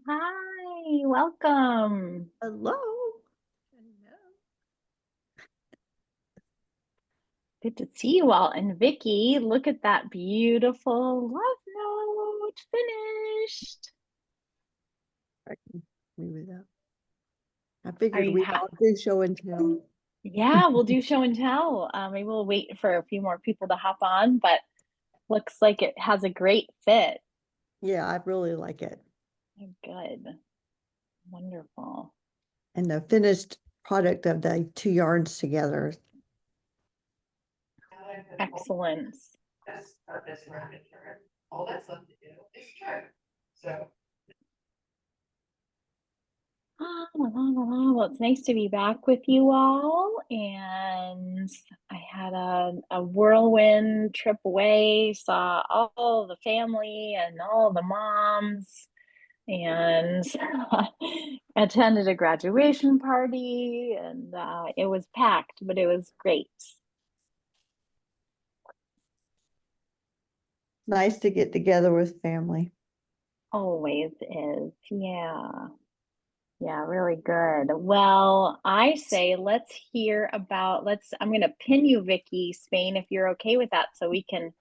Hi, welcome. Hello. Good to see you all. And Vickie, look at that beautiful love note finished. I can agree with that. I Are figured you we'd ha all do show and tell. Yeah, we'll do show and tell. Maybe we'll wait for a few more people to hop on, but looks like it has a great fit. Yeah, I really like it. Good. Wonderful. And the finished product of the two yarns together. Excellent. Well, it's nice to be back with you all. And I had a whirlwind trip away, saw all the family and all the moms, and attended a graduation party. And it was packed, but it was great. Nice to get together with family. Always is. Yeah. Yeah, really good. Well, I say let's hear about I'm going to pin you, Vickie Spain, if you're okay with that, so we can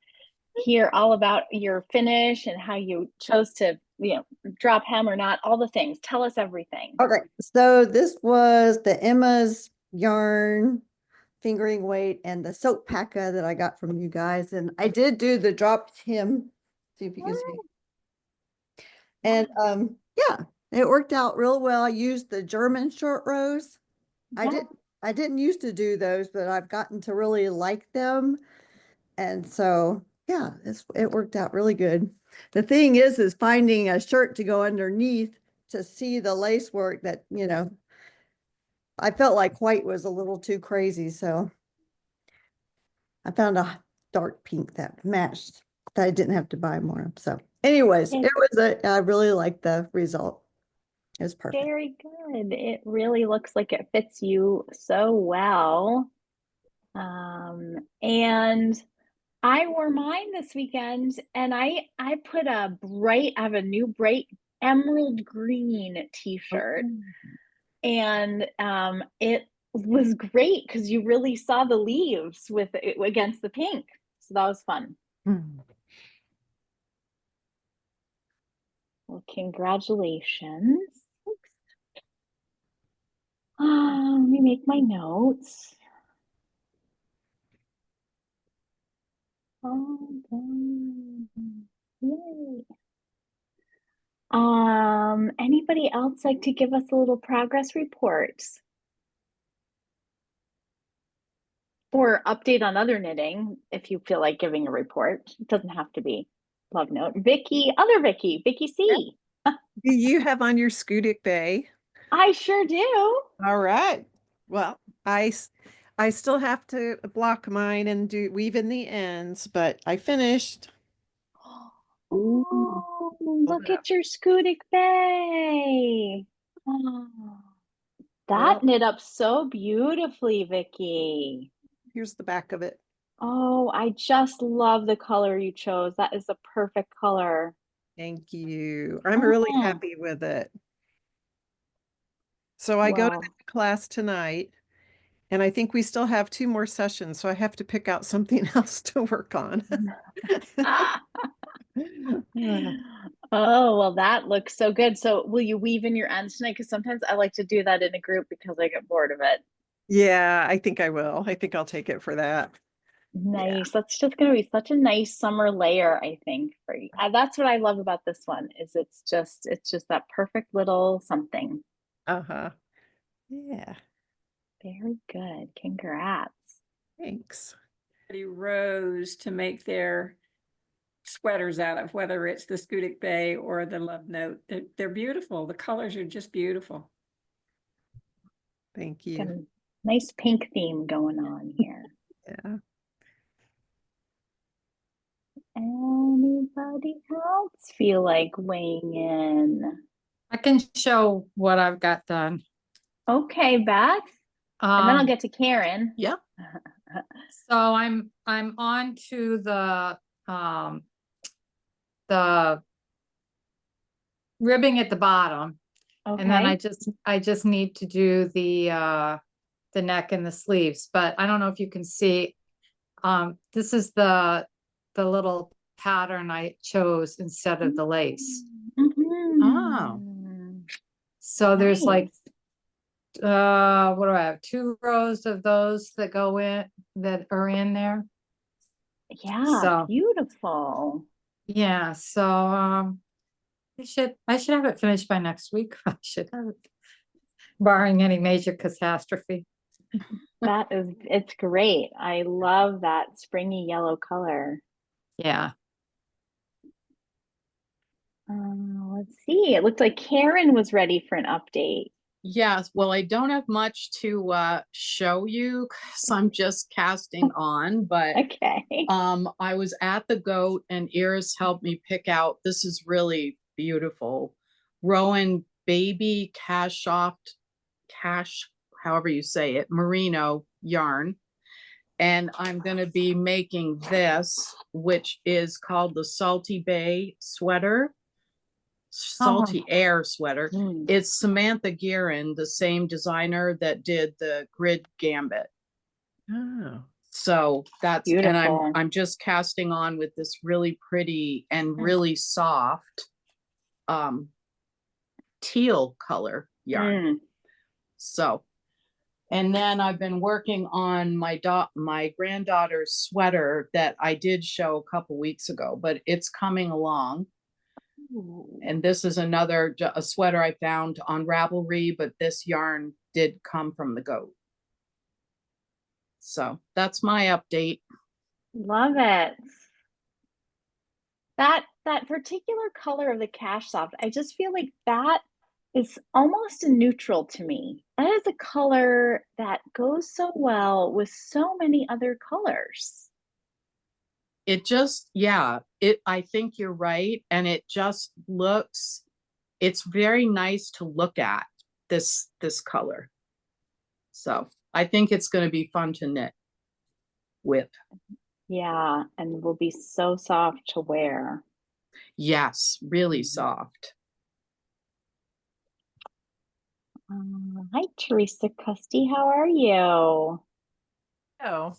hear all about your finish and how you chose to, drop hem or not, all the things. Tell us everything. Okay, so this was the Emma's yarn fingering weight and the soap packer that I got from you guys. And I did do the dropped hem. See if you can see. And yeah, it worked out real well. I used the German short rows. I Yeah. did I didn't used to do those, but I've gotten to really like them. And so yeah, it worked out really good. The thing is finding a shirt to go underneath to see the lace work that, I felt like white was a little too crazy. So I found a dark pink that matched that I didn't have to buy more. So anyways, Okay. I really liked the result. It was perfect. Very good. It really looks like it fits you so well. And I wore mine this weekend, and I put I have a new bright emerald green t-shirt, and it was great because you really saw the leaves with it against the pink. So that was fun. Mm. Well, congratulations. Let me make my notes. All done. Yay. Anybody else like to give us a little progress report or update on other knitting if you feel like giving a report? It doesn't have to be love note. Vickie C. Do you have on your Schoodic Bay? I sure do. All right. Well, I still have to block mine and do weave in the ends, but I finished. Ooh. Oh, Hold look it up. at your Schoodic Bay. Oh, that Well, knit up so beautifully, Vickie. here's the back of it. Oh, I just love the color you chose. That is the perfect color. Thank you. I'm really Oh, happy with it. So I go to well, the class tonight, and I think we still have two more sessions, so I have to pick out something else to work on. oh, well, that looks so good. So, will you weave in your ends tonight? Because sometimes I like to do that in a group because I get bored of it. Yeah, I think I will. I think I'll take it for that. Yeah. Nice. That's just going to be such a nice summer layer, I think, for you. That's what I love about this one is it's just that perfect little something. Uh-huh. Yeah. Very good. Congrats. Thanks. Rows to make their sweaters out of, whether it's the Schoodic Bay or the Love Note. They're beautiful. The colors are just beautiful. Thank Got you. a nice pink theme going on here. Yeah. Anybody else feel like weighing in? I can show what I've got done. Okay, Beth. And then I'll Um, get to Karen. yeah. So I'm on to the ribbing at the bottom. And then Okay. I just need to do the neck and the sleeves, but I don't know if you can see, this is the little pattern I chose instead of the lace. Mhm. So there's like, Nice. what do I have? 2 rows of those that go in, that are in there. Yeah, So, beautiful. yeah, so, I should have it finished by next week. I should have it, barring any major catastrophe. It's great. I love that springy yellow color. Yeah. Let's see. It looked like Karen was ready for an update. Yes, well, I don't have much to show you because I'm just casting on, but Okay. I was at the Goat and Iris helped me pick out, this is really beautiful, Rowan baby however you say it, merino yarn. And I'm going to be making this, which is called the Salty Bay sweater. Salty Air sweater. Mm. It's Samantha Guerin, the same designer that did the Grid Gambit. Oh. So that's Beautiful. and I'm just casting on with this really pretty and really soft teal color yarn. Mm. So, and then I've been working on my granddaughter's sweater that I did show a couple weeks ago, but it's coming along. And this is a sweater I found on Ravelry, but this yarn did come from the Goat. So that's my update. Love it. That particular color of the cash soft, I just feel like that is almost a neutral to me. That is a color that goes so well with so many other colors. It just, I think you're right. And it just looks, it's very nice to look at this color. So I think it's going to be fun to knit with. Yeah, and will be so soft to wear. Yes, really soft. Hi, Teresa Custy. How are you? Oh,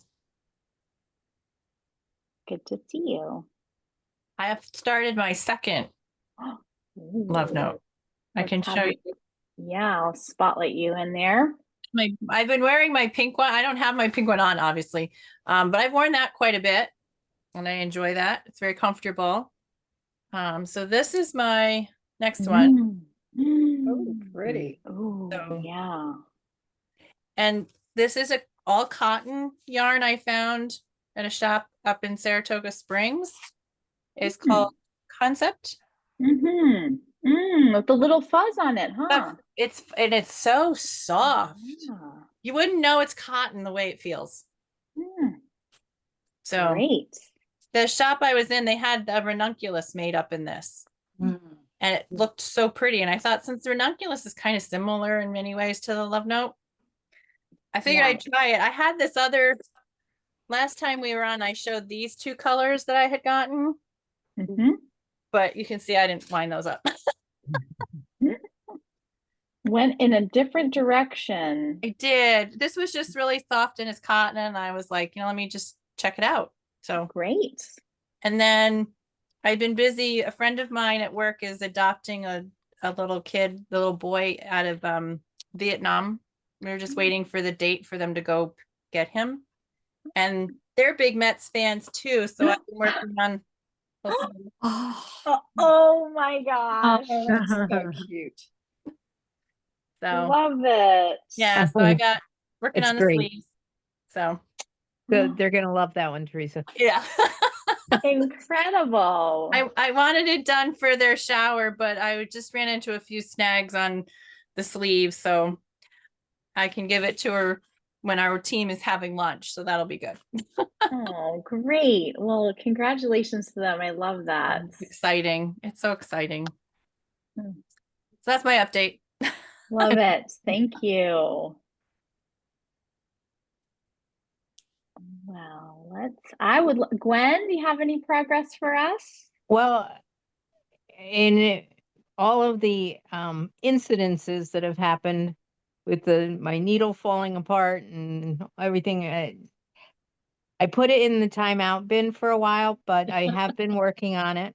Good to see you. I have started my second love Ooh, note. I let's can have show you- you Yeah, I'll spotlight you in there. I've been wearing my pink one. I don't have my pink one on, obviously. But I've worn that quite a bit and I enjoy that. It's very comfortable. So this is my next one. Oh, pretty. Oh, So- yeah. And this is a all cotton yarn I found at a shop up in Saratoga Springs. It's called Concept. With the little fuzz on it, huh? It's so soft. Yeah. You wouldn't know it's cotton the way it feels. So Great. the shop I was in, they had a ranunculus made up in this. And it looked so pretty. And I thought, since the ranunculus is kind of similar in many ways to the love note, I figured Yeah. I'd try it. I had this other, last time we were on, I showed these 2 colors that I had gotten, but you can see I didn't line those up. Went in a different direction. I did. This was just really soft and it's cotton. And I was like, let me just check it out. So Great. and then I've been busy. A friend of mine at work is adopting a little kid, the little boy out of Vietnam. We were just waiting for the date for them to go get him. And they're big Mets fans too. So I've been working on. Oh my gosh. So cute. So Love it. yeah, so I got working It's on the great. sleeves. So They're gonna love that one, Teresa. yeah. Incredible. I wanted it done for their shower, but I just ran into a few snags on the sleeves, so I can give it to her when our team is having lunch, so that'll be good. Oh, great. Well, congratulations to them. I love that. It's exciting. It's so exciting. Hmm. So that's my update. Love it. Thank you. Well, Gwen, do you have any progress for us? Well, in all of the incidences that have happened with my needle falling apart and everything. I put it in the timeout bin for a while, but I have been working on it,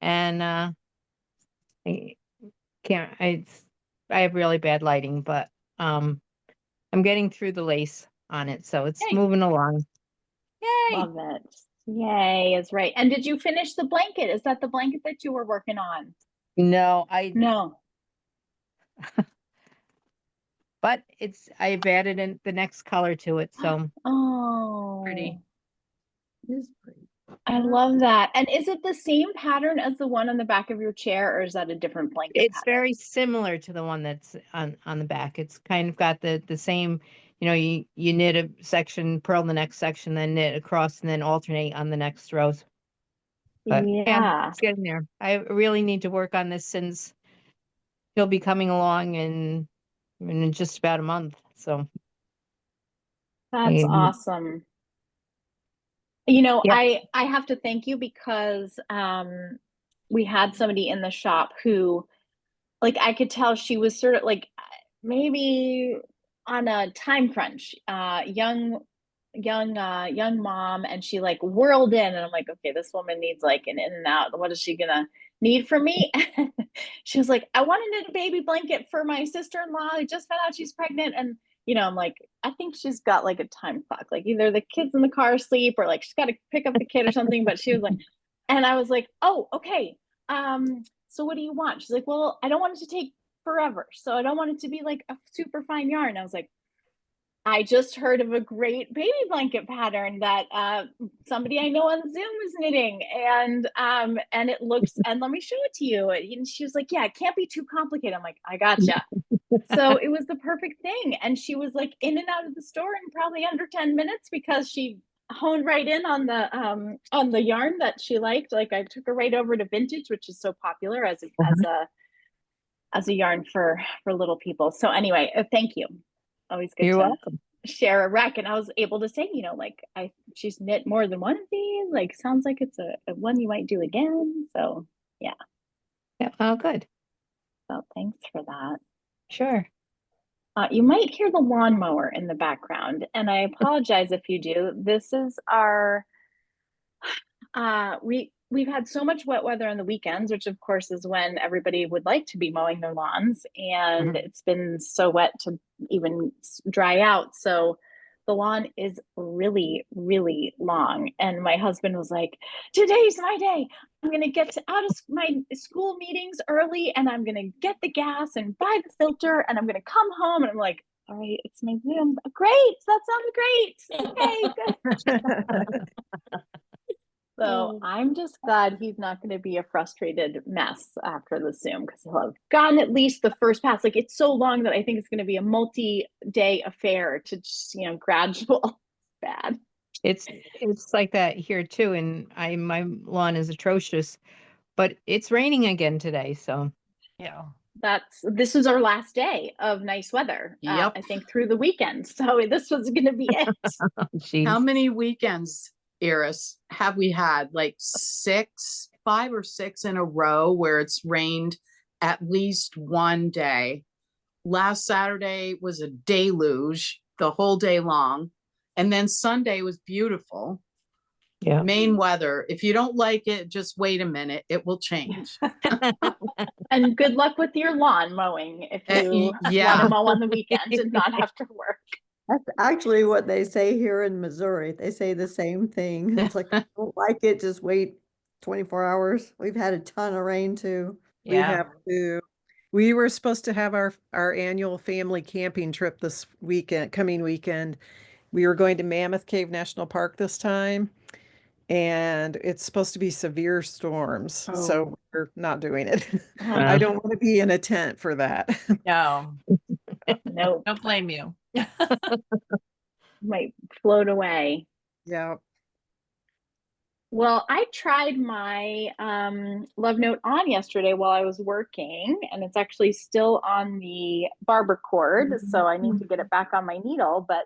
and I can't. I have really bad lighting, but I'm getting through the lace on it, so it's Yay. moving along. Yay! Love it. Yay is right. And did you finish the blanket? Is that the blanket that you were working on? No, No. but I've added in the next color to it, so Oh, Pretty. It is pretty. I love that. And is it the same pattern as the one on the back of your chair, or is that a different blanket it's pattern? very similar to the one that's on the back. It's kind of got the same, you knit a section, purl the next section, then knit across, and then alternate on the next rows. But Yeah. it's getting there. I really need to work on this since he'll be coming along in just about a month. So That's Um, awesome. You know, Yep. I have to thank you because we had somebody in the shop who, like, I could tell she was sort of like maybe on a time crunch, young mom, and she like whirled in, and I'm like, okay, this woman needs like an in and out. What is she gonna need from me? She was like, I wanted a baby blanket for my sister-in-law. I just found out she's pregnant, and I'm like, I think she's got like a time clock, like either the kids in the car asleep or like she's got to pick up the kid or something. But she was like, and I was like, oh, okay. So what do you want? She's like, well, I don't want it to take forever, so I don't want it to be like a super fine yarn. I was like, I just heard of a great baby blanket pattern that somebody I know on Zoom is knitting, and it looks, and let me show it to you. And she was like, yeah, it can't be too complicated. I'm like, I gotcha. So it was the perfect thing. And she was like in and out of the store in probably under 10 minutes because she honed right in on the yarn that she liked. Like I took her right over to vintage, which is so popular as a yarn for little people. So anyway, thank you. Always good You're to welcome. share a rec. And I was able to say, like she's knit more than one of these. Like sounds like it's a one you might do again. So yeah. Yeah. Oh, good. So thanks for that. Sure. You might hear the lawnmower in the background, and I apologize if you do. This is our we've had so much wet weather on the weekends, which of course is when everybody would like to be mowing their lawns, and it's been so wet to even dry out. So the lawn is really, really long. And my husband was like, today's my day. I'm going to get out of my school meetings early, and I'm going to get the gas and buy the filter, and I'm going to come home. And I'm like, all right, it's my Zoom. Great. That sounds great. Okay, good. So I'm just glad he's not going to be a frustrated mess after the Zoom, because he'll have gotten at least the first pass. Like it's so long that I think it's going to be a multi-day affair to just, gradual. Bad. It's like that here too, and my lawn is atrocious, but it's raining again today, so Yeah. This is our last day of nice weather. Yep. I think through the weekend. So this was going to be it. How many weekends, Iris, have we had? Like 5 or 6 in a row where it's rained at least one day. Last Saturday was a deluge the whole day long. And then Sunday was beautiful. Yeah. Maine weather. If you don't like it, just wait a minute. It will change. And good luck with your lawn mowing if you want to mow on the weekend and not have to work. That's actually what they say here in Missouri. They say the same thing. It's like, if you don't like it, just wait 24 hours. We've had a ton of rain too. We have to. We were supposed to have our annual family camping trip coming weekend. We were going to Mammoth Cave National Park this time, and it's supposed to be severe storms. So we're not doing it. I don't want to be in a tent for that. No. No. Don't blame you. Might float away. Yeah. Well, I tried my love note on yesterday while I was working, and it's actually still on the barber cord, so I need to get it back on my needle, but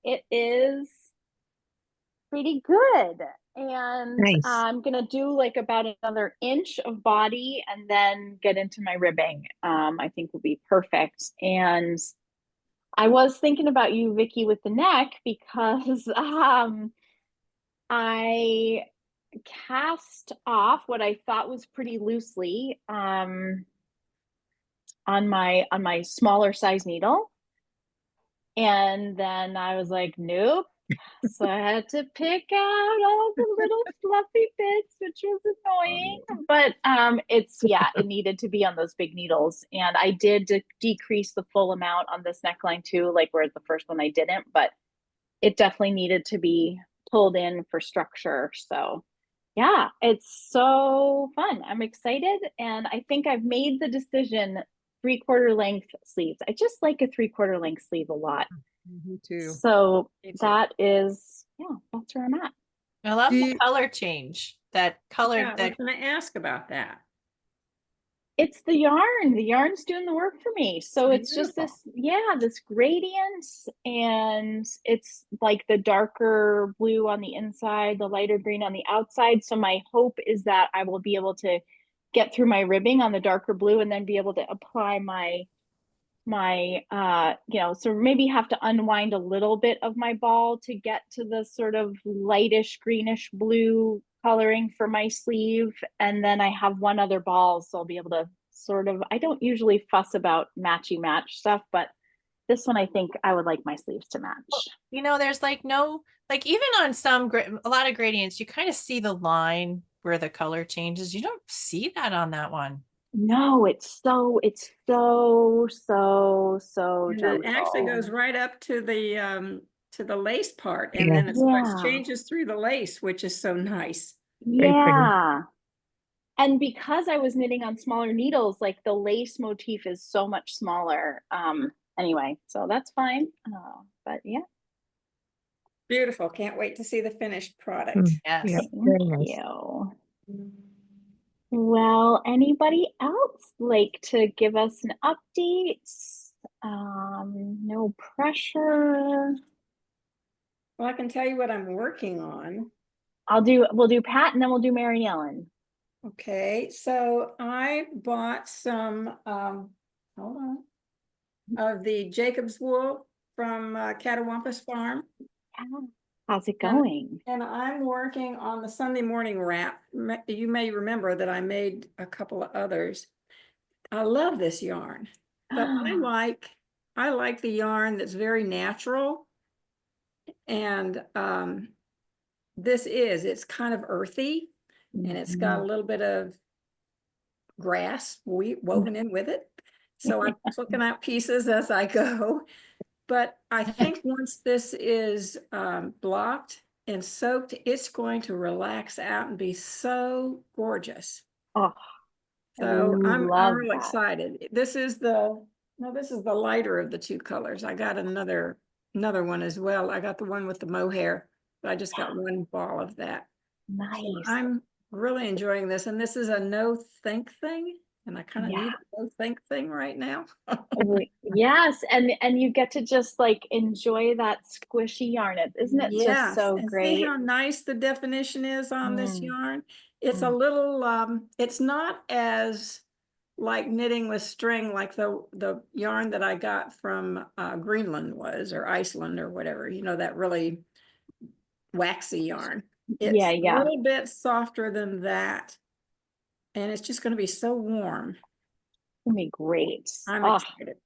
it is pretty good. And Nice. I'm gonna do like about another inch of body and then get into my ribbing. I think will be perfect. And I was thinking about you, Vickie, with the neck because I cast off what I thought was pretty loosely on my smaller size needle. And then I was like, nope. So I had to pick out all the little fluffy bits, which was annoying. But it needed to be on those big needles. And I did decrease the full amount on this neckline too, like where the first one I didn't, but it definitely needed to be pulled in for structure. So yeah, it's so fun. I'm excited. And I think I've made the decision 3/4 length sleeves. I just like a 3/4 length sleeve a lot. Me too. So Me too. that is, that's where I'm at. I love Do the you- color change. That color Yeah, I that was gonna ask about that. It's the yarn. The yarn's doing the work for me. So it's just this, this gradient, and it's like the darker blue on the inside, the lighter green on the outside. So my hope is that I will be able to get through my ribbing on the darker blue and then be able to apply my so maybe have to unwind a little bit of my ball to get to the sort of lightish greenish blue coloring for my sleeve. And then I have one other ball, so I'll be able to I don't usually fuss about matchy match stuff, but this one I think I would like my sleeves to match. there's like no, like even on a lot of gradients, you kind of see the line where the color changes. You don't see that on that one. No, it's so And it actually gentle. goes right up to the lace part, and then it changes through the lace, which is so nice. Yeah. And because I was knitting on smaller needles, like the lace motif is so much smaller. Anyway, so that's fine. But yeah. Beautiful. Can't wait to see the finished product. Yes. Yeah, Thank very nice. you. Well, anybody else like to give us an update? No pressure. Well, I can tell you what I'm working on. We'll do Pat and then we'll do Mary Ellen. Okay, so I bought some, hold on, of the Jacob's wool from Catawampus Farm. How's it going? And I'm working on the Sunday morning wrap. You may remember that I made a couple of others. I love this yarn, but I like the yarn that's very natural. And it's kind of earthy, and it's got a little bit of grass woven in with it. So I'm looking at pieces as I go. But I think once this is blocked and soaked, it's going to relax out and be so gorgeous. Oh, So I'm real that. excited. This is the lighter of the two colors. I got another one as well. I got the one with the mohair, but I just got one ball of that. Nice. So I'm really enjoying this, and this is a no think thing. And I kind of need a no think thing right now. Yes, and you get to just like enjoy that squishy yarn. Isn't it just so and great? see how nice the definition is on this yarn? It's a little, it's not as like knitting with string like the yarn that I got from Greenland was, or Iceland or whatever, that really waxy yarn. It's a little bit softer than that. And it's just going to be so warm. It's going to be great. I'm excited.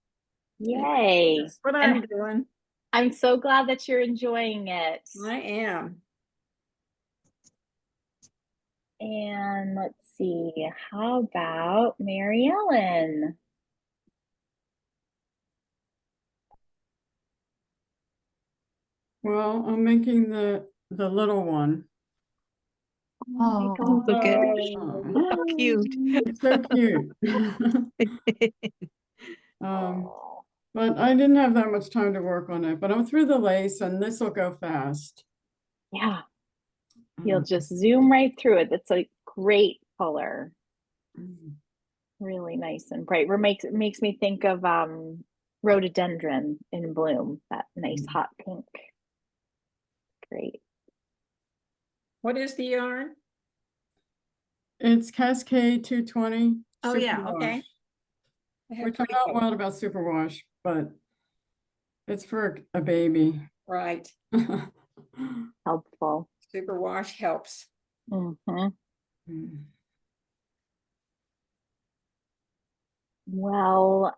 Yay. That's what I'm doing. I'm so glad that you're enjoying it. I am. And let's see, how about Mary Ellen? Well, I'm making the little one. Oh, look at how cute. It's so cute. But I didn't have that much time to work on it, but I'm through the lace and this will go fast. Yeah. You'll just zoom right through it. That's a great color. Really nice and bright. It makes me think of rhododendron in bloom, that nice hot pink. Great. What is the yarn? It's Cascade 220. Oh, yeah, Superwash, okay. Which I'm not wild about superwash, but it's for a baby. Right. Helpful. Superwash helps. Well,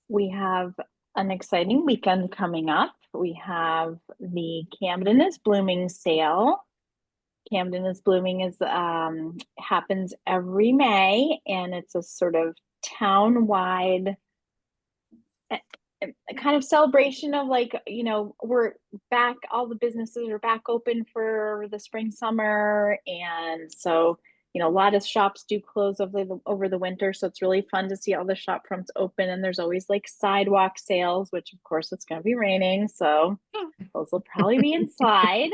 we have an exciting weekend coming up. We have the Camden is Blooming sale. Camden is Blooming is happens every May, and it's a sort of town-wide kind of celebration of, like, you know, we're back, all the businesses are back open for the spring, summer, and so, you know, a lot of shops do close over the winter, so it's really fun to see all the shop fronts open, and there's always like sidewalk sales, which of course it's going to be raining, so those will probably be inside.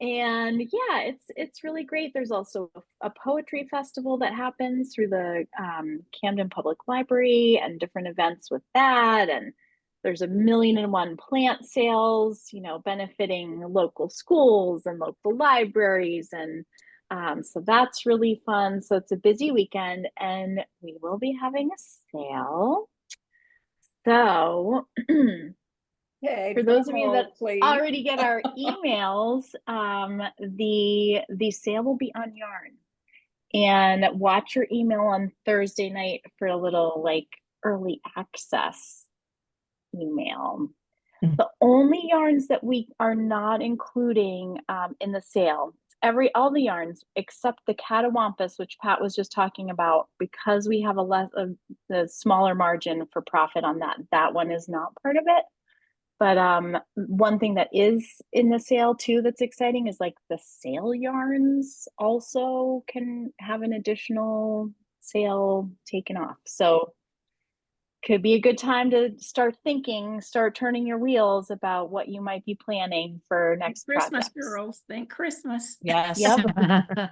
And yeah, it's really great. There's also a poetry festival that happens through the Camden Public Library and different events with that. And there's 1,000,001 plant sales, you know, benefiting local schools and local libraries. And so that's really fun. So it's a busy weekend, and we will be having a sale. So Okay, for those of you that please. already get our emails, the sale will be on yarn, and watch your email on Thursday night for a little like early access email. The only yarns that we are not including in the sale, all the yarns except the catawampus, which Pat was just talking about, because we have the smaller margin for profit on that one is not part of it. But one thing that is in the sale too that's exciting is like the sale yarns also can have an additional sale taken off. So could be a good time to start turning your wheels about what you might be planning for next Christmas projects. girls, think Christmas. Yes. Yep.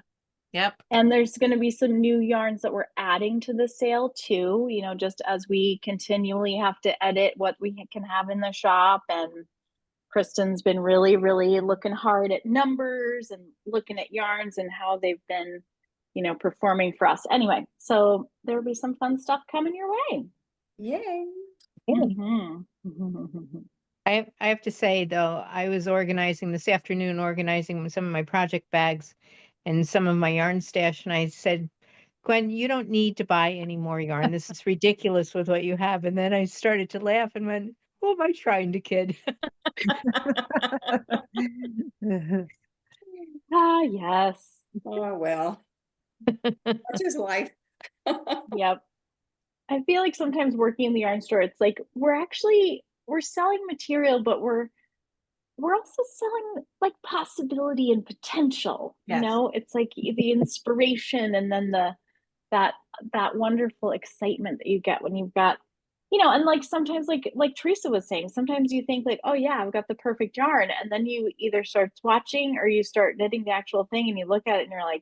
Yep. And there's going to be some new yarns that we're adding to the sale too, you know, just as we continually have to edit what we can have in the shop. And Kristen's been really, really looking hard at numbers and looking at yarns and how they've been, you know, performing for us. Anyway, so there'll be some fun stuff coming your way. Yay. I have to say though, I was organizing this afternoon, organizing some of my project bags and some of my yarn stash, and I said, Gwen, you don't need to buy any more yarn. This is ridiculous with what you have. And then I started to laugh and went, who am I trying to kid? Yes. Oh, well. That's just life. Yep. I feel like sometimes working in the yarn store, it's like we're selling material, but we're also selling like possibility and potential. Yes. You know, it's like the inspiration, and then that wonderful excitement that you get when you've got, you know, and like sometimes like Teresa was saying, sometimes you think like, oh yeah, I've got the perfect yarn, and then you either start swatching or you start knitting the actual thing, and you look at it and you're like,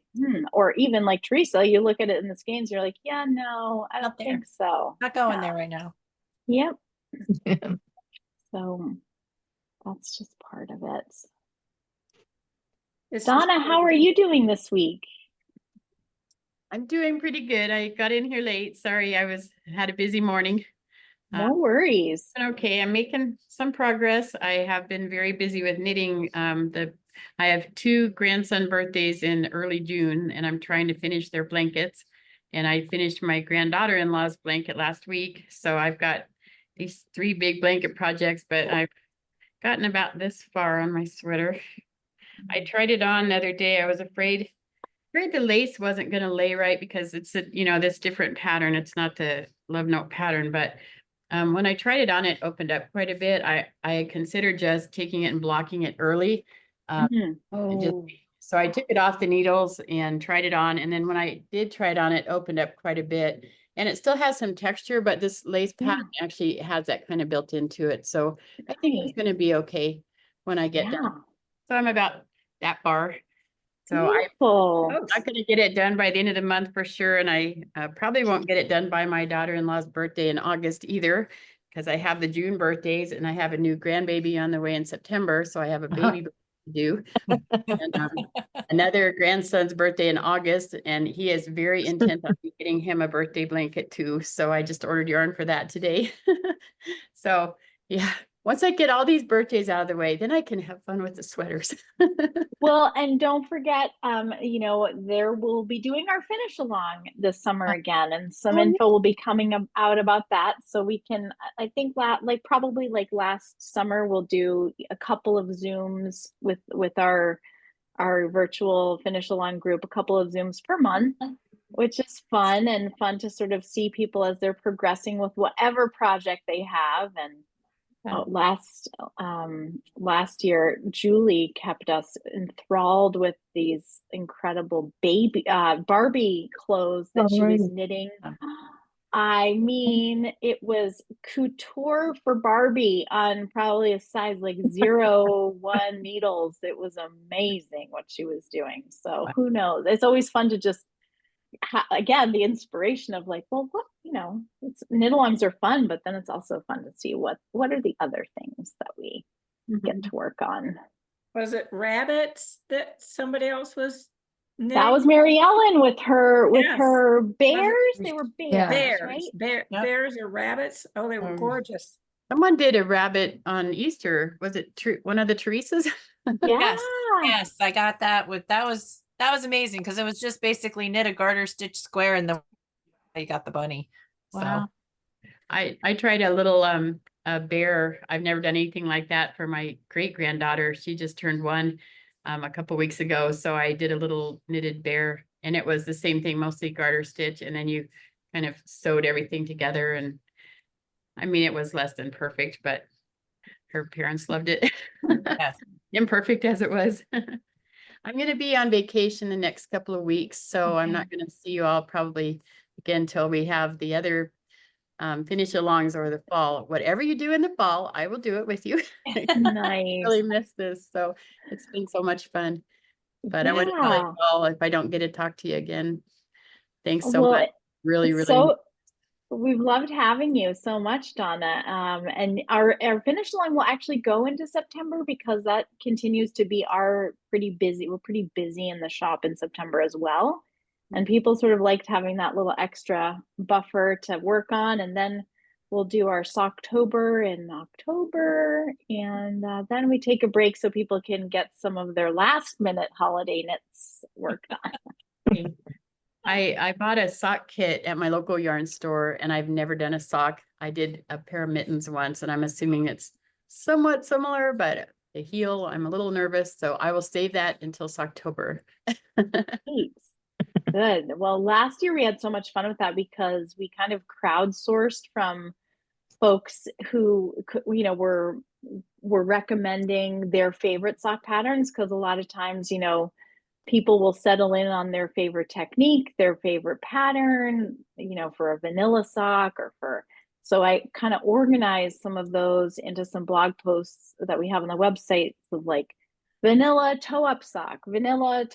or even like Teresa, you look at it in the skeins, you're like, yeah, no, I don't think so. Not going there right now. Yep. So that's just part of it. Donna, how are you doing this week? I'm doing pretty good. I got in here late. Sorry, had a busy morning. No worries. Okay, I'm making some progress. I have been very busy with knitting. I have 2 grandson birthdays in early June, and I'm trying to finish their blankets. And I finished my granddaughter-in-law's blanket last week. So I've got these 3 big blanket projects, but I've gotten about this far on my sweater. I tried it on the other day. I was afraid the lace wasn't going to lay right because it's this different pattern. It's not the Love Note pattern, but when I tried it on, it opened up quite a bit. I considered just taking it and blocking it early. So I took it off the needles and tried it on. And then when I did try it on, it opened up quite a bit. And it still has some texture, but this lace pattern actually has that kind of built into it. So I think it's going to be okay when I get done. So I'm about that far. So I'm not going to get it done by the end of the month for sure. And I probably won't get it done by my daughter-in-law's birthday in August either, because I have the June birthdays and I have a new grandbaby on the way in September. So I have a baby to do. And, another grandson's birthday in August, and he is very intent on getting him a birthday blanket too. So I just ordered yarn for that today. So yeah, once I get all these birthdays out of the way, then I can have fun with the sweaters. Well, and don't forget, you know, there will be doing our finish along this summer again, and some info will be coming out about that. So we can, I think, like probably like last summer, we'll do a couple of Zooms with our virtual finish along group, a couple of Zooms per month, which is fun to sort of see people as they're progressing with whatever project they have. And last year, Julie kept us enthralled with these incredible baby Barbie clothes that she was knitting. I mean, it was couture for Barbie on probably a size like 0-1 needles. It was amazing what she was doing. So who knows? It's always fun to just again, the inspiration of like, well, what, you know, knit-alongs are fun, but then it's also fun to see what are the other things that we get to work on. Was it rabbits that somebody else was knitting? That was Mary Ellen with her bears. They were bears, right? Bears or rabbits. Oh, they were gorgeous. Someone did a rabbit on Easter. Was it one of the Teresas? Yes, I got that. That was amazing because it was just basically knit a garter stitch square and then you got the bunny. Wow. So I tried a little a bear. I've never done anything like that for my great granddaughter. She just turned 1 a couple weeks ago. So I did a little knitted bear, and it was the same thing, mostly garter stitch, and then you kind of sewed everything together. And I mean, it was less than perfect, but her parents loved it. Yes. Imperfect as it was. I'm going to be on vacation the next couple of weeks, so I'm not going to see you all probably again until we have the other finish alongs or the fall. Whatever you do in the fall, I will do it with you. Nice. I really miss this, so it's been so much fun. But I want to tell you all, if I don't get to talk to you again, thanks so much. Really. So we've loved having you so much, Donna. And our finish along will actually go into September because that continues to be we're pretty busy in the shop in September as well. And people sort of liked having that little extra buffer to work on. And then we'll do our Socktober in October. And then we take a break so people can get some of their last minute holiday knits worked on. I bought a sock kit at my local yarn store, and I've never done a sock. I did a pair of mittens once, and I'm assuming it's somewhat similar, but the heel, I'm a little nervous, so I will save that until Socktober. Good. Well, last year we had so much fun with that because we kind of crowdsourced from folks who, you know, were recommending their favorite sock patterns, because a lot of times, you know, people will settle in on their favorite technique, their favorite pattern, you know, for a vanilla sock so I kind of organized some of those into some blog posts that we have on the website of like vanilla toe-up sock, vanilla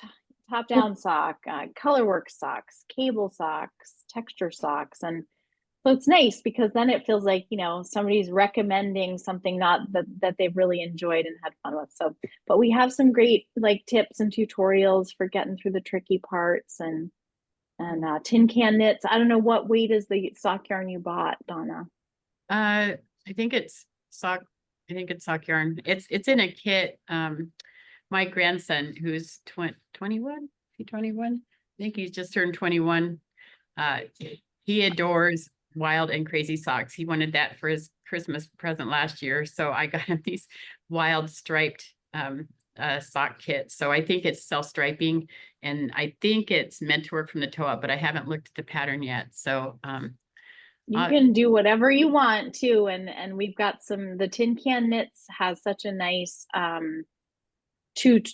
top-down sock, colorwork socks, cable socks, texture socks. And so it's nice because then it feels like, you know, somebody's recommending something not that they've really enjoyed and had fun with. So, but we have some great like tips and tutorials for getting through the tricky parts and tin can knits. I don't know, what weight is the sock yarn you bought, Donna? I think it's sock yarn. It's in a kit. My grandson, who's 21, he 21? I think he's just turned 21. He adores wild and crazy socks. He wanted that for his Christmas present last year. So I got him these wild striped sock kits. So I think it's self-striping, and I think it's meant to work from the toe up, but I haven't looked at the pattern yet. So you can do whatever you want too. And we've got the tin can knits has such a nice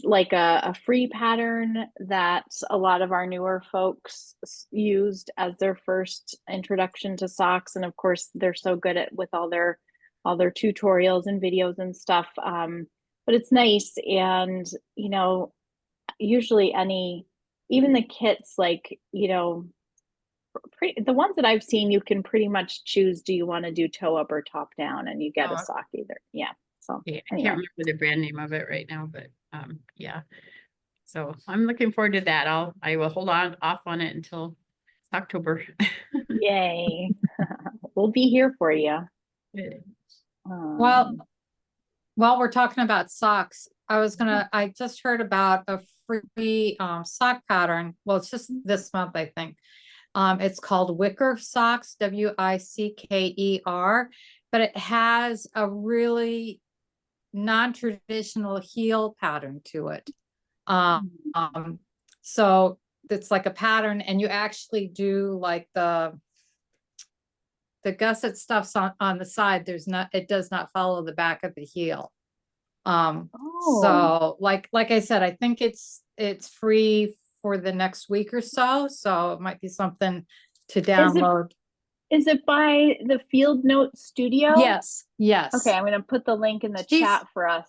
like a free pattern that a lot of our newer folks used as their first introduction to socks. And of course they're so good at with all their tutorials and videos and stuff. But it's nice. And, you know, usually even the kits, like, you know, the ones that I've seen, you can pretty much choose, do you want to do toe up or top down, and you get a sock either. Yeah. So I can't remember the brand name of it right now, but Yeah. So I'm looking forward to that. I will hold on off on it until October. Yay. We'll be here for you. Well, while we're talking about socks, I just heard about a free sock pattern. Well, it's just this month, I think. It's called Wicker Socks, Wickeer, but it has a really non-traditional heel pattern to it. So it's like a pattern, and you actually do like the gusset stuff's on the side. It does not follow the back of the heel. So like I said, I think it's free for the next week or so. So it might be something to download. Is it by the Field Note Studio? Yes. Okay, I'm gonna put the link in the chat for us.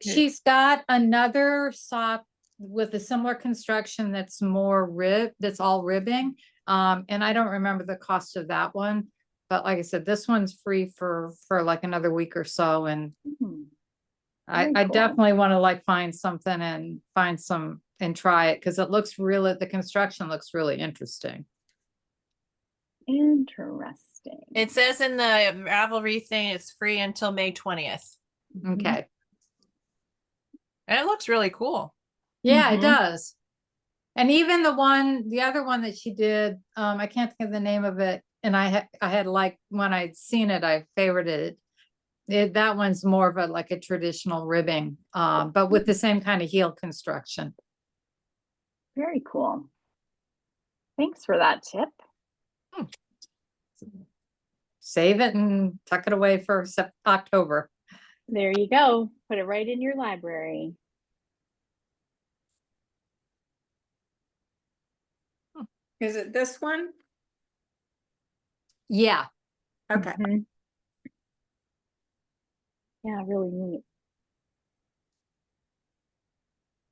She's got another sock with a similar construction that's that's all ribbing. And I don't remember the cost of that one, but like I said, this one's free for like another week or so. And I definitely want to like find something and try it, because the construction looks really interesting. Interesting. It says in the Ravelry thing, it's free until May 20th. Okay. And it looks really cool. Yeah, it does. And even the other one that she did, I can't think of the name of it. And I had like, when I'd seen it, I favorited it. That one's more of a traditional ribbing, but with the same kind of heel construction. Very cool. Thanks for that tip. Save it and tuck it away for October. There you go. Put it right in your library. Is it this one? Yeah. Okay. Yeah, really neat.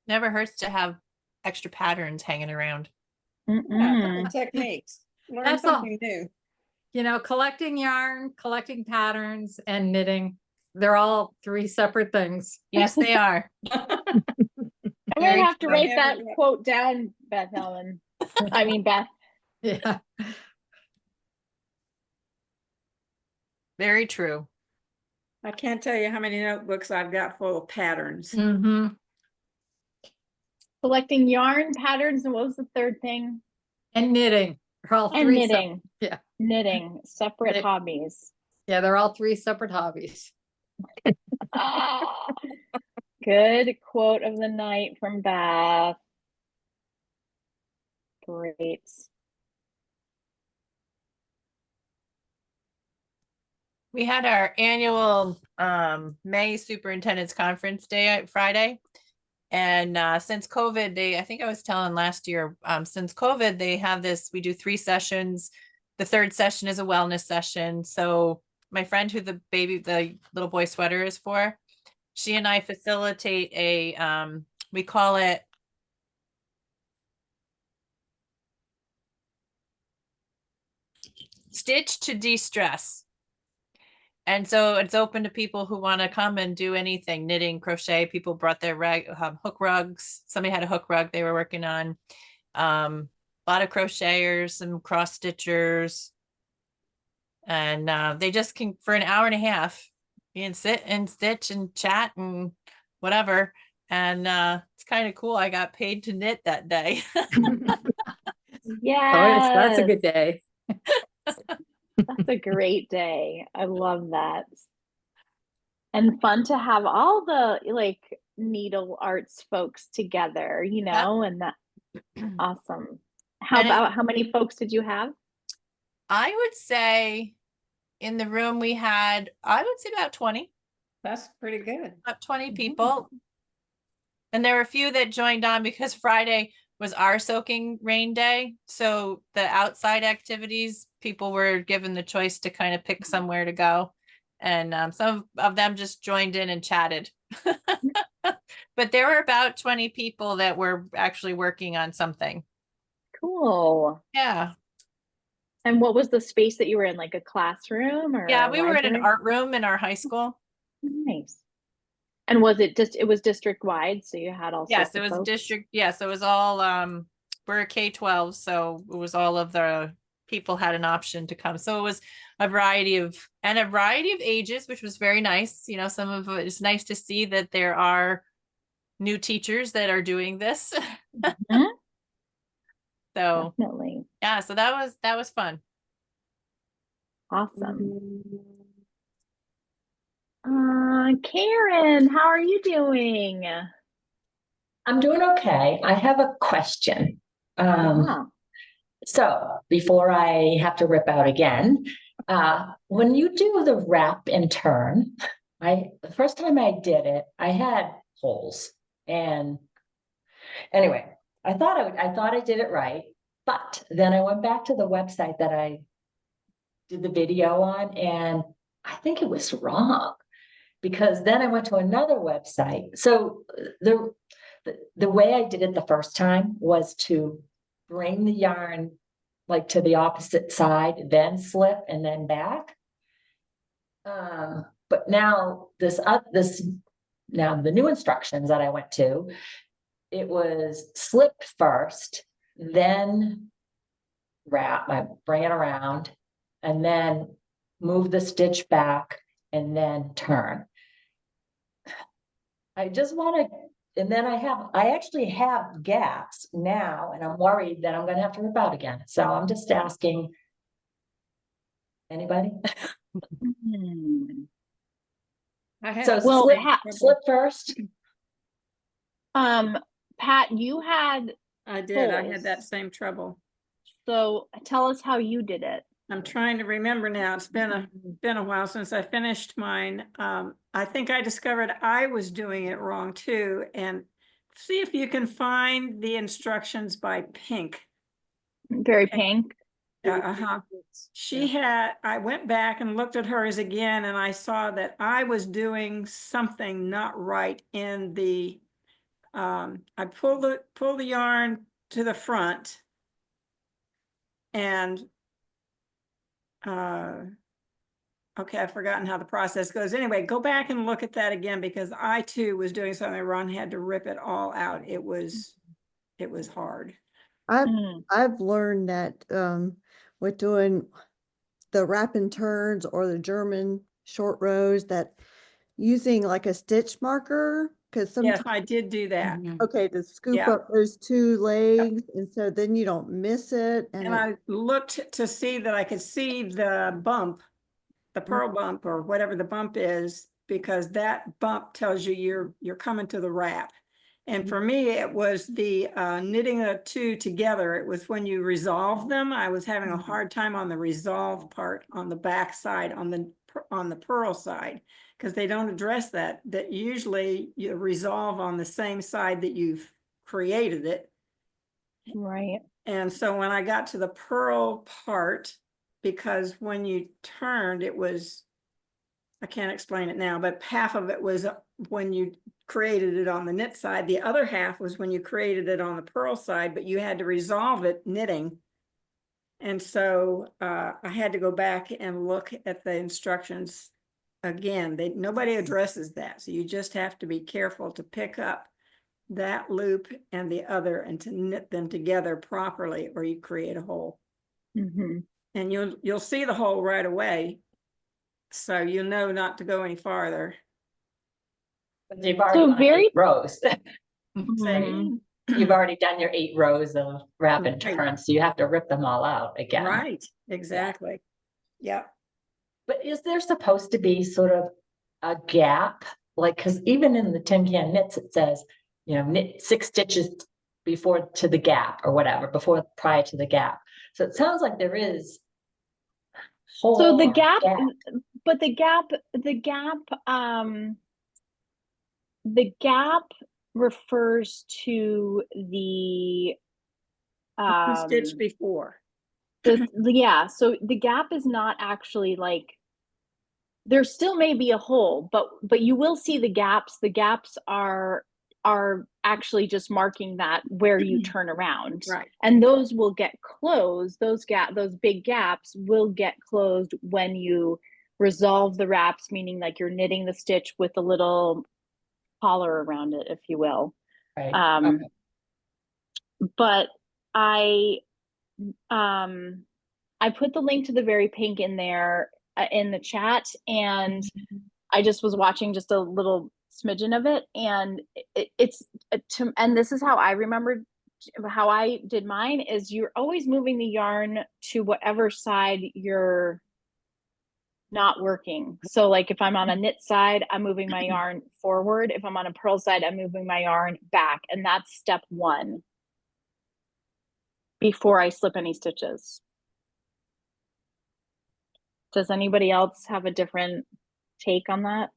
Never hurts to have extra patterns hanging around. Yeah, techniques. Learn That's something new. Collecting yarn, collecting patterns, and knitting. They're all three separate things. Yes, they are. I'm gonna have to write that quote down, Beth Ellen. I mean, Beth. Yeah. Very true. I can't tell you how many notebooks I've got full of patterns. Collecting yarn, patterns, and what was the third thing? And knitting. And knitting. Yeah. Knitting. Separate hobbies. Yeah, they're all three separate hobbies. Good quote of the night from Beth. Great. We had our annual May Superintendent's Conference Day Friday. And since COVID, I think I was telling last year, since COVID, they have we do 3 sessions. The third session is a wellness session. So my friend who the little boy sweater is for, she and I facilitate we call it Stitch to De-Stress. And so it's open to people who want to come and do anything, knitting, crochet. People brought their hook rugs. Somebody had a hook rug they were working on. A lot of crocheters, some cross stitchers. And they just can, for an hour and a half, you can sit and stitch and chat and whatever. And it's kind of cool. I got paid to knit that day. Yeah. That's a good day. That's a great day. I love that. And fun to have all the needle arts folks together, and that awesome. How many folks did you have? I would say in the room we had, I would say about 20. That's pretty good. About 20 people. And there were a few that joined on because Friday was our soaking rain day. So the outside activities, people were given the choice to kind of pick somewhere to go. And some of them just joined in and chatted. But there were about 20 people that were actually working on something. Cool. Yeah. And what was the space that you were in, like a classroom or? Yeah, we were in an art room in our high school. Nice. And was it just, it was district wide, so you had all Yes, sorts it of was folks? district, yes, it was all, we're a K-12, so it was all of the people had an option to come. So it was a variety of ages, which was very nice. You know, some of it's nice to see that there are new teachers that are doing this. Mhm. So Definitely. yeah, so that was fun. Awesome. Karen, how are you doing? I'm doing okay. I have a question. Yeah. So before I have to rip out again, when you do the wrap and turn, the first time I did it, I had holes. And anyway, I thought I did it right, but then I went back to the website that I did the video on, and I think it was wrong, because then I went to another website. So the way I did it the first time was to bring the yarn like to the opposite side, then slip and then back. But now now the new instructions that I went to, it was slip first, then wrap, I bring it around, and then move the stitch back and then turn. I just want to, and then I actually have gaps now, and I'm worried that I'm going to have to rip out again. So I'm just asking, anybody? Hmm. So Well, slip first. Pat, you had I did. I had that holes. same trouble. So tell us how you did it. I'm trying to remember now. It's been a while since I finished mine. I think I discovered I was doing it wrong too. And see if you can find the instructions by Pink. Very pink. I went back and looked at hers again, and I saw that I was doing something not right in the, I pulled the yarn to the front, and okay, I've forgotten how the process goes. Anyway, go back and look at that again, because I too was doing something wrong, had to rip it all out. It was hard. I've learned that with doing the wrap and turns or the German short rows, that using like a stitch marker, because sometimes Yes, I did do that. okay, to scoop Yeah. up those two legs, and so then you don't miss it. And I looked to see that I could see the bump, the purl bump or whatever the bump is, because that bump tells you you're coming to the wrap. And for me, it was the knitting the two together. It was when you resolve them. I was having a hard time on the resolve part on the back side, on the purl side, because they don't address that usually you resolve on the same side that you've created it. Right. And so when I got to the purl part, because when you turned, it was, I can't explain it now, but half of it was when you created it on the knit side. The other half was when you created it on the purl side, but you had to resolve it knitting. And so I had to go back and look at the instructions again. Nobody addresses that. So you just have to be careful to pick up that loop and the other and to knit them together properly, or you create a hole. And you'll see the hole right away, so you'll know not to go any farther. But you've already done 8 rows. Say, You've already done your 8 rows of wrap and turn, so you have to rip them all out again. Right, exactly. Yeah. But is there supposed to be sort of a gap? Like, because even in the Tin Can Knits, it says, you know, knit 6 stitches before to the gap or whatever, prior to the gap. So it sounds like there is hole. So the gap, but the gap refers to the stitch before. Yeah, so the gap is not actually like, there still may be a hole, but you will see the gaps. The gaps are actually just marking that where you turn around. Right. And those will get closed. Those big gaps will get closed when you resolve the wraps, meaning like you're knitting the stitch with a little collar around it, if you will. Right. Um, but I put the link to the Very Pink in there in the chat, and I just was watching just a little smidgen of it, and and this is how I remembered how I did mine is you're always moving the yarn to whatever side you're not working. So like if I'm on a knit side, I'm moving my yarn forward. If I'm on a purl side, I'm moving my yarn back. And that's step one before I slip any stitches. Does anybody else have a different take on that?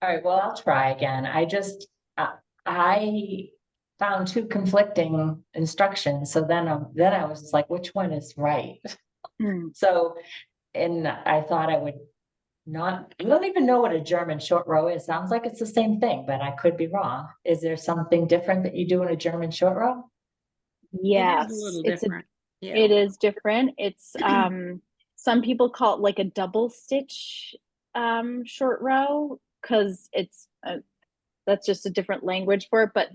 All right, well, I'll try again. I found two conflicting instructions. So then I was like, which one is right? So, and I thought I would I don't even know what a German short row is. Sounds like it's the same thing, but I could be wrong. Is there something different that you do in a German short row? Yes, It is a little it's different. Yeah. it is different. It's some people call it like a double stitch short row because it's that's just a different language for it. But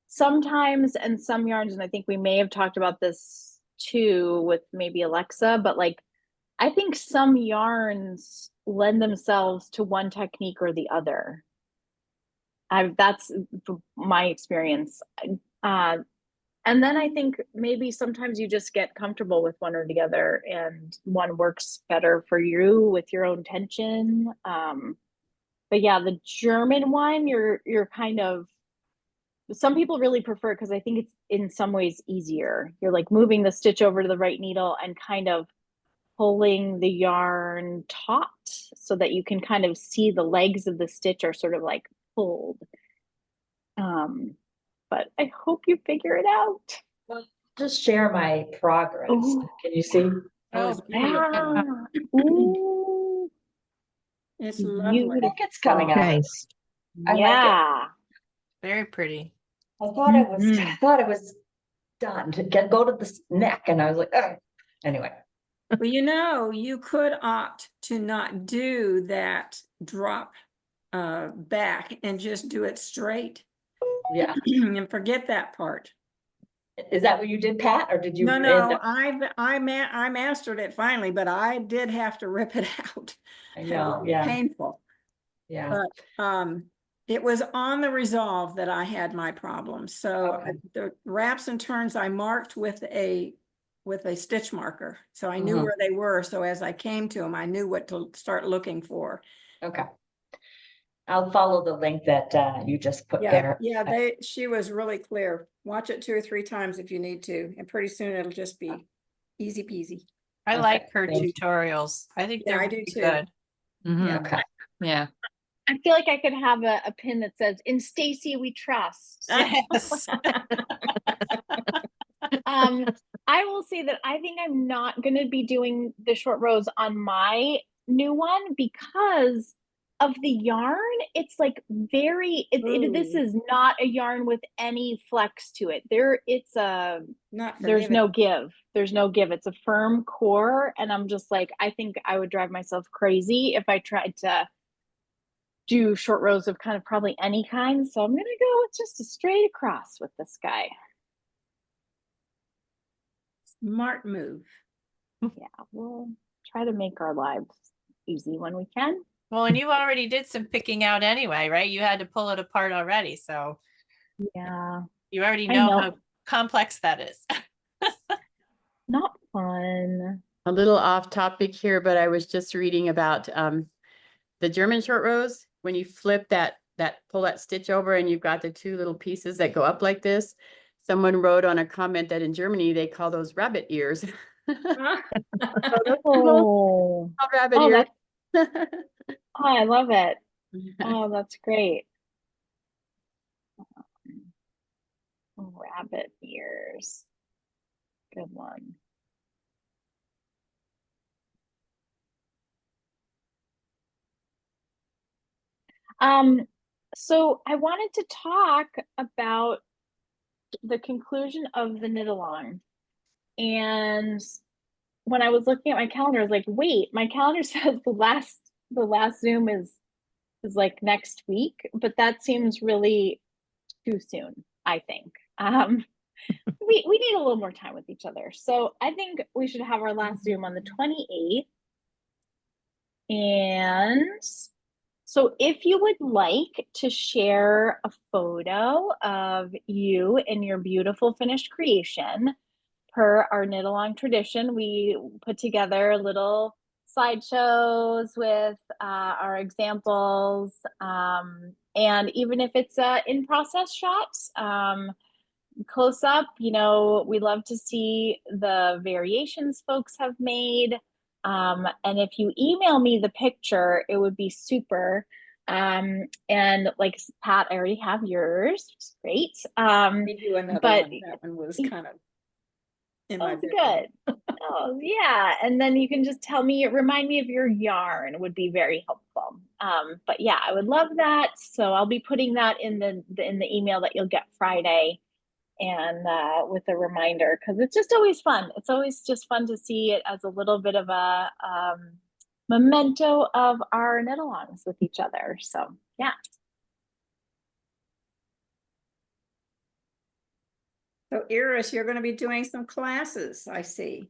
sometimes and some yarns, and I think we may have talked about this too with maybe Alexa, but like I think some yarns lend themselves to one technique or the other. That's my experience. And then I think maybe sometimes you just get comfortable with one or the other, and one works better for you with your own tension. But yeah, the German one, you're kind of, some people really prefer it because I think it's in some ways easier. You're like moving the stitch over to the right needle and kind of pulling the yarn taut so that you can kind of see the legs of the stitch are sort of like pulled. But I hope you figure it out. Well, just share my progress. Ooh. Can you see? Oh, Yeah. Ooh. it's lovely. I think it's coming out. Nice. I like it. Yeah. Very pretty. I thought it was done to go to the neck, and I was like, oh. Anyway. Well, you could opt to not do that drop back and just do it straight. Yeah. And forget that part. Is that what you did, Pat, or did you? No, I mastered it finally, but I did have to rip it out. I know, yeah. Painful. Yeah. But it was on the resolve that I had my problems. So Okay. the wraps and turns I marked with a stitch marker. So I knew where they were. So as I came to them, I knew what to start looking for. Okay. I'll follow the link that you just put there. Yeah, she was really clear. Watch it 2 or 3 times if you need to. And pretty soon it'll just be easy peasy. I like her tutorials. I think they're I do too. good. Yeah. Okay. Yeah. I feel like I could have a pin that says, "In Stacy we trust." Yes. I will say that I think I'm not going to be doing the short rows on my new one because of the yarn. It's like this is not a yarn with any flex to it. There's no give. There's no give. It's a firm core. And I'm just like, I think I would drive myself crazy if I tried to do short rows of kind of probably any kind. So I'm going to go with just a straight across with this guy. Smart move. Yeah, we'll try to make our lives easy when we can. Well, and you already did some picking out anyway, right? You had to pull it apart already. So yeah, you already know how complex that is. Not fun. A little off topic here, but I was just reading about the German short rows. When you flip pull that stitch over and you've got the 2 little pieces that go up like this. Someone wrote on a comment that in Germany, they call those rabbit ears. Oh, rabbit ears. I love it. Oh, that's great. Rabbit ears. Good one. So I wanted to talk about the conclusion of the knit along, and when I was looking at my calendar, I was like, wait, my calendar says the last Zoom is like next week, but that seems really too soon, I think. We need a little more time with each other. So I think we should have our last Zoom on the 28th. And so if you would like to share a photo of you and your beautiful finished creation, per our knit along tradition, we put together little slideshows with our examples. And even if it's in process shots, close up, you know, we love to see the variations folks have made. And if you email me the picture, it would be super. And like Pat, I already have yours, which is great. We do another but one. That one was kind of in oh, my it's bedroom. good. Oh, yeah. And then you can just tell me, remind me of your yarn would be very helpful. But yeah, I would love that. So I'll be putting that in the email that you'll get Friday, and with a reminder, because it's just always fun. It's always just fun to see it as a little bit of a memento of our knit alongs with each other. So yeah. So Iris, you're going to be doing some classes, I see.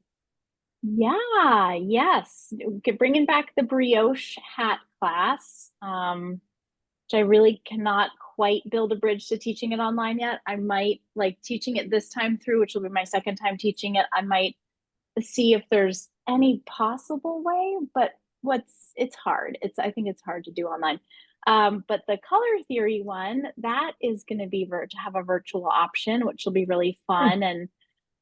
Yeah, yes. Bringing back the brioche hat class, which I really cannot quite build a bridge to teaching it online yet. I might, like, teaching it this time through, which will be my second time teaching it. I might see if there's any possible way, but it's hard. I think it's hard to do online. But the color theory one, that is going to be to have a virtual option, which will be really fun. And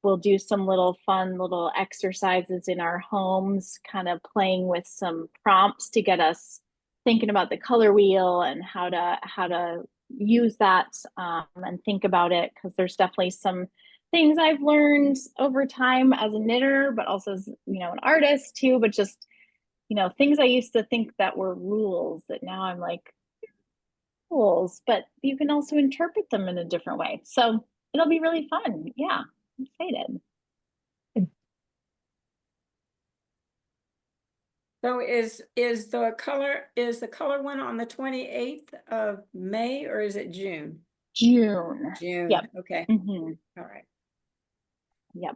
we'll do some fun little exercises in our homes, kind of playing with some prompts to get us thinking about the color wheel and how to use that, and think about it, because there's definitely some things I've learned over time as a knitter, but also as, you know, an artist too, but just, you know, things I used to think that were rules that now I'm like, rules, but you can also interpret them in a different way. So it'll be really fun. Yeah, I'm excited. So is the color one on the 28th of May, or is it June? June. June. Yep. Okay. Mm-hmm. All right. Yep.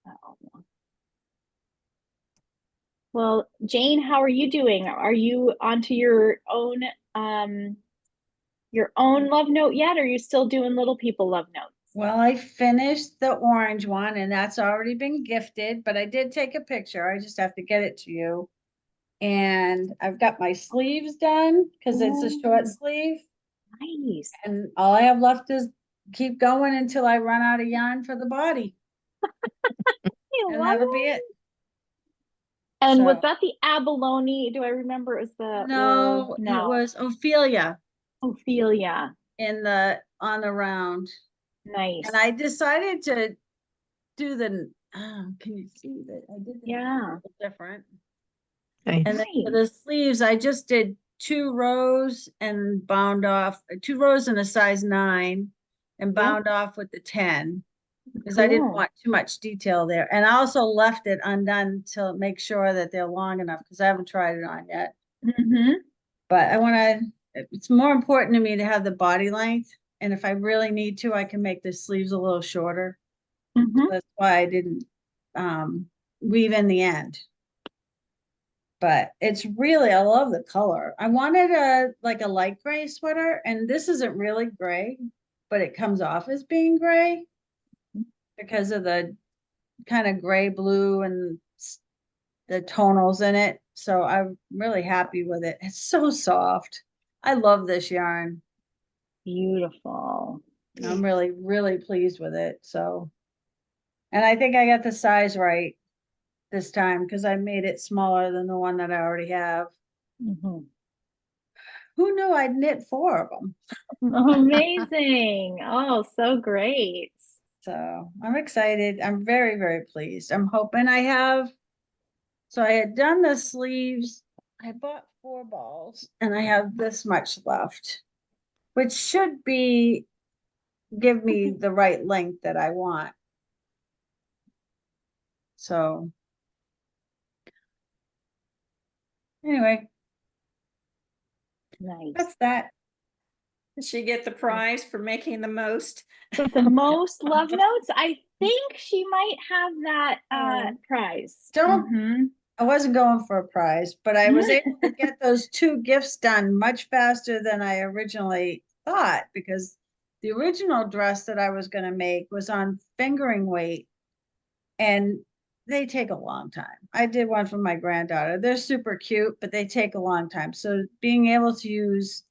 Oh. Well, Jane, how are you doing? Are you onto your own love note yet, or are you still doing little people love notes? Well, I finished the orange one and that's already been gifted, but I did take a picture. I just have to get it to you. And I've got my sleeves done because it's a short sleeve. Nice. And all I have left is keep going until I run out of yarn for the body. And that'll be it. And was that the abalone? Do I remember it was the No, it was Ophelia. Ophelia. On the round. Nice. And I decided to do can you see that I did it a little different? Nice. And then for the sleeves, I just did 2 rows and bound off 2 rows in a size 9 and bound off with the 10 because I didn't want too much detail there. And I also left it undone to make sure that they're long enough because I haven't tried it on yet. Mm-hmm. But it's more important to me to have the body length. And if I really need to, I can make the sleeves a little shorter. Mm-hmm. So that's why I didn't weave in the end. But it's really, I love the color. I wanted a light gray sweater, and this isn't really gray, but it comes off as being gray because of the kind of gray blue and the tonals in it. So I'm really happy with it. It's so soft. I love this yarn. Beautiful. I'm really, really pleased with it. So, and I think I got the size right this time because I made it smaller than the one that I already have. Mm-hmm. Who knew I'd knit 4 of them? Amazing. Oh, so great. So I'm excited. I'm very, very pleased. I'm hoping so I had done the sleeves. I bought 4 balls and I have this much left, which should be give me the right length that I want. So anyway, Nice. that's that. Did she get the prize for making the most? The most love notes? I think she might have that prize. Don't I wasn't going for a prize, but I was able to get those 2 gifts done much faster than I originally thought, because the original dress that I was going to make was on fingering weight, and they take a long time. I did one for my granddaughter. They're super cute, but they take a long time. So being able to use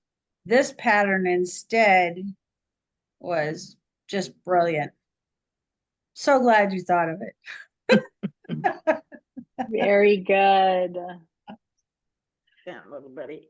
this pattern instead was just brilliant. So glad you thought of it. Very good. Yeah, little buddy.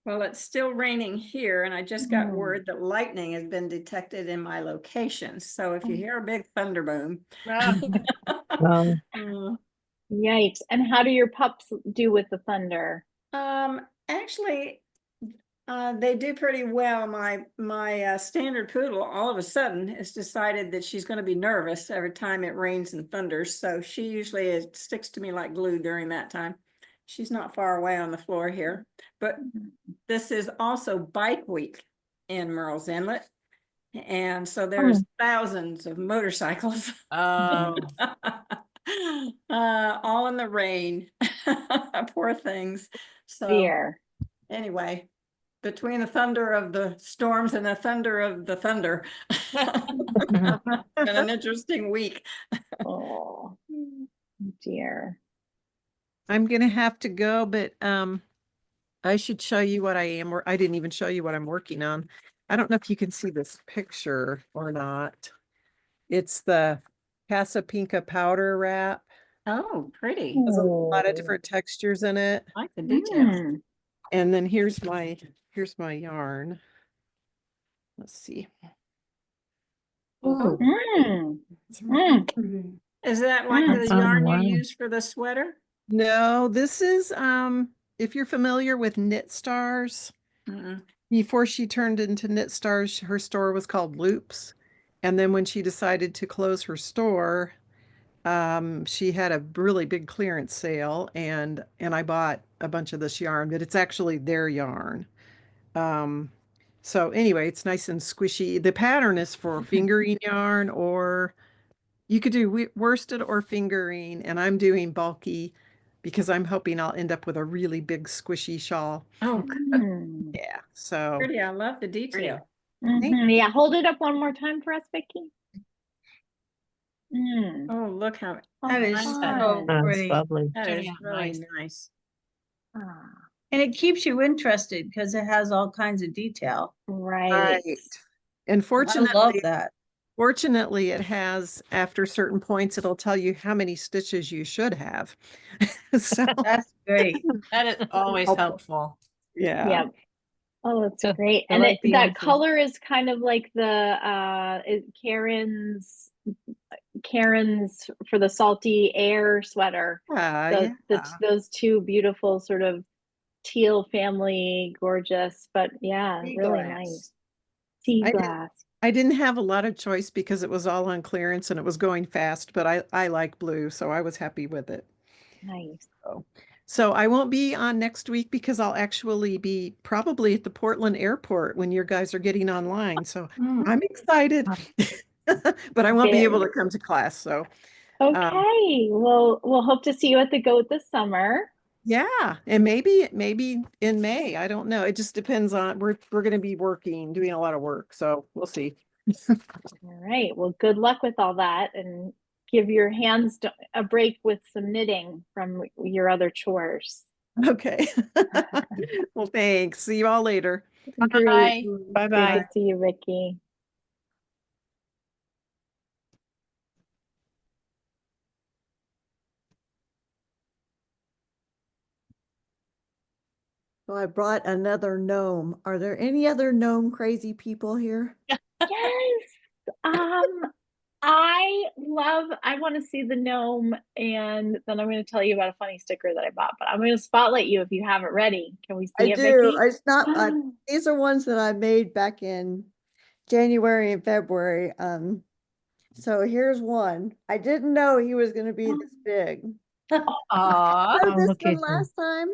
Well, it's still raining here, and I just got word that lightning has been detected in my location. So if you hear a big thunder boom. Yikes. And how do your pups do with the thunder? Actually, they do pretty well. My standard poodle all of a sudden has decided that she's going to be nervous every time it rains and thunders. So she usually sticks to me like glue during that time. She's not far away on the floor here, but this is also bike week in Merle's Inlet. And so there's thousands of motorcycles. Oh. All in the rain. Poor things. So Dear. anyway, between the thunder of the storms and the thunder of the thunder, it's been an interesting week. Oh, dear. I'm gonna have to go, but I should show you what I am, or I didn't even show you what I'm working on. I don't know if you can see this picture or not. It's the Casapinka powder wrap. Oh, pretty. Has a lot of different textures in it. I like the details. And then here's my yarn. Let's see. Oh. Is that like the yarn you use for the sweater? No, this is if you're familiar with Knit Stars. Before she turned into Knit Stars, her store was called Loops. And then when she decided to close her store, she had a really big clearance sale, and I bought a bunch of this yarn, but it's actually their yarn. So anyway, it's nice and squishy. The pattern is for fingering yarn, or you could do worsted or fingering, and I'm doing bulky because I'm hoping I'll end up with a really big squishy shawl. Oh, yeah. So pretty. I love the detail. Yeah, hold it up one more time for us, Vickie. Oh, look how That is so pretty. Lovely. that is really nice. And it keeps you interested because it has all kinds of detail. Right. And I fortunately, love that. Fortunately, it has, after certain points, it'll tell you how many stitches you should have. So that's great. That is always helpful. Yeah. Yeah. Oh, that's great. I And like the that answer. color is kind of like the Karen's for the salty air sweater. Those two beautiful sort of teal family, gorgeous, but yeah, Sea really glass. nice. Sea glass. I didn't have a lot of choice because it was all on clearance and it was going fast, but I like blue, so I was happy with it. Nice. So I won't be on next week because I'll actually be probably at the Portland airport when your guys are getting online. So I'm excited, but I won't be able to come to class. So okay, well, we'll hope to see you at the Goat this summer. Yeah, and maybe in May. I don't know. It just depends on we're going to be doing a lot of work, so we'll see. All right. Well, good luck with all that, and give your hands a break with some knitting from your other chores. Okay. Well, thanks. See you all later. Great. Bye Great bye. to see you, Vickie. So I brought another gnome. Are there any other gnome crazy people here? Yes. I want to see the gnome, and then I'm going to tell you about a funny sticker that I bought, but I'm going to spotlight you if you have it ready. Can we I see it, do. Vickie? It's not, these are ones that I made back in January and February. So here's one. I didn't know he was going to be this big. Aw. Oh, this look one at you. last time?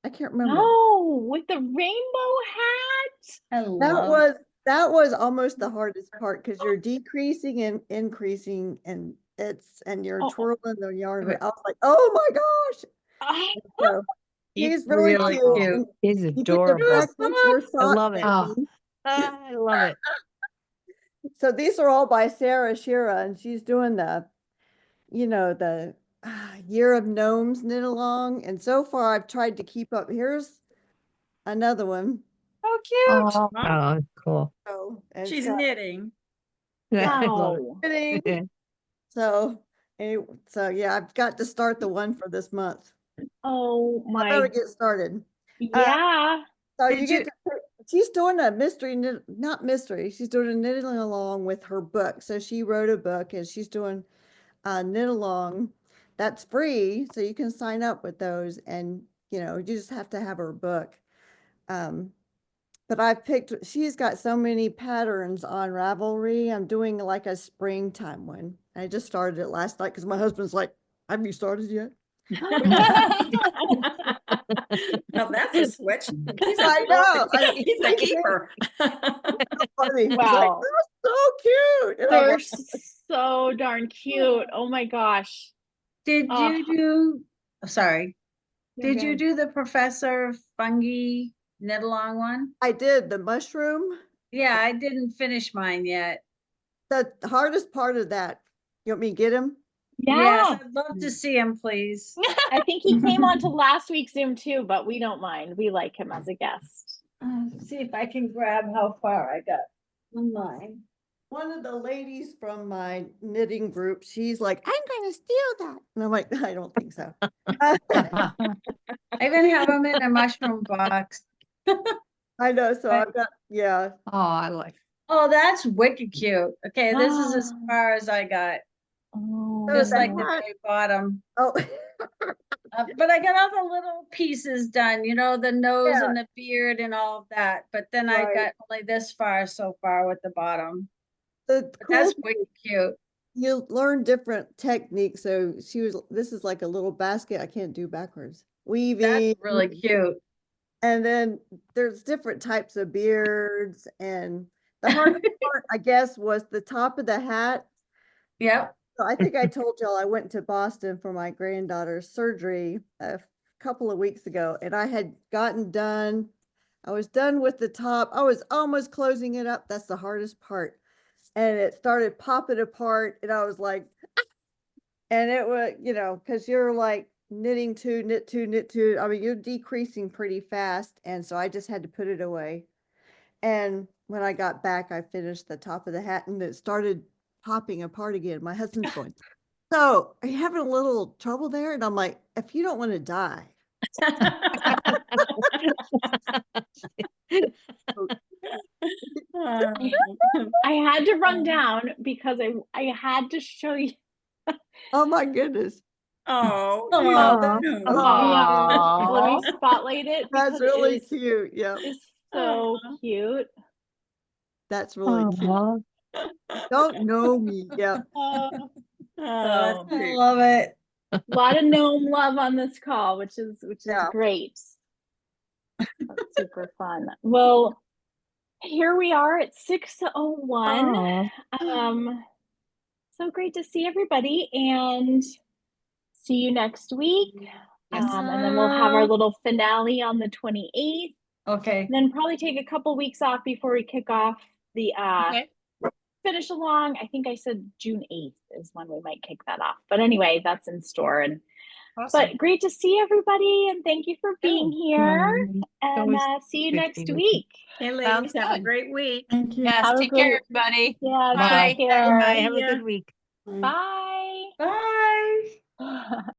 I can't remember. Oh, with the rainbow hat. I That love. was almost the hardest part because you're decreasing and increasing and you're Oh. twirling the yarn. I was like, oh my gosh. So he's really really cute. cute. and He's You get to adorable. practice your I sock love it. making. I love it. So these are all by Sarah Shira, and she's doing the Year of Gnomes knit along. And so far I've tried to keep up. Here's another one. Oh, cute. Oh, cool. So and She's so, knitting. I love Wow. knitting. So yeah, I've got to start the one for this month. Oh I better my. get started. Yeah. So Did you get to, she's doing a mystery, not mystery. She's doing a knitting along with her book. So she wrote a book and she's doing knit along. That's free. So you can sign up with those and, you just have to have her book. But I picked, she's got so many patterns on Ravelry. I'm doing like a springtime one. I just started it last night because my husband's like, have you started yet? Now that's a switch. I know. He's a keeper. Funny. He's like, Wow. they're so cute. And I'm They're like, so darn cute. Oh my gosh. Did Oh. you do, sorry, No, did go you ahead. do the Professor Fungi knit along one? I did the mushroom. Yeah, I didn't finish mine yet. The hardest part of that, you want me to get him? Yes, Yeah. I'd love to see him, please. I think he came on to last week's Zoom too, but we don't mind. We like him as a guest. See if I can grab how far I got on mine. One of the ladies from my knitting group, she's like, I'm going to steal that. And I'm like, I don't think so. I even have them in a mushroom box. I know. So I've got, yeah. Oh, I like. Oh, that's wicked cute. Okay, this is as far as I got. Oh, Just the like the hat- very bottom. Oh, But I got all the little pieces done, the nose Yeah. and the beard and all of that. But then I Right. got only this far so far with the bottom. the But cool that's thing, wicked cute. you learn different techniques. So this is like a little basket. I can't do backwards. Weaving. That's really cute. And then there's different types of beards. And the hardest part, I guess, was the top of the hat. Yep. So I think I told y'all I went to Boston for my granddaughter's surgery a couple of weeks ago, and I had gotten done. I was done with the top. I was almost closing it up. That's the hardest part. And it started popping apart, and I was like, and it was, because you're like knitting two, knit two, knit two. I mean, you're decreasing pretty fast. And so I just had to put it away. And when I got back, I finished the top of the hat and it started popping apart again. My husband's going, so are you having a little trouble there? And I'm like, if you don't want to die. I had to run down because I had to show you. Oh my goodness. Oh, Aw. Yeah. Let me spotlight it. That's because really it is, cute. Yeah. It's so cute. That's really cute. Aw. Don't know me. Yeah. oh, So, that's I cute. love it. a lot of gnome love on this call, which is Yeah. great. That's super fun. Well, here we are at 6:01. Aw. So great to see everybody and see you next week. Yes. And then we'll have our little finale on the 28th. Okay. And then probably take a couple weeks off before we kick off the Okay. finish along. I think I said June 8th is when we might kick that off. But anyway, that's in store. And Awesome. But great to see everybody, and thank you for being here. And always see you good to next be with you. week. Okay, Sounds ladies, have a good. great week. Thank you. Yes, Have a take care, great- everybody. Yeah, Bye. take care. Bye. Have See a ya. good week. Bye. Bye. Bye.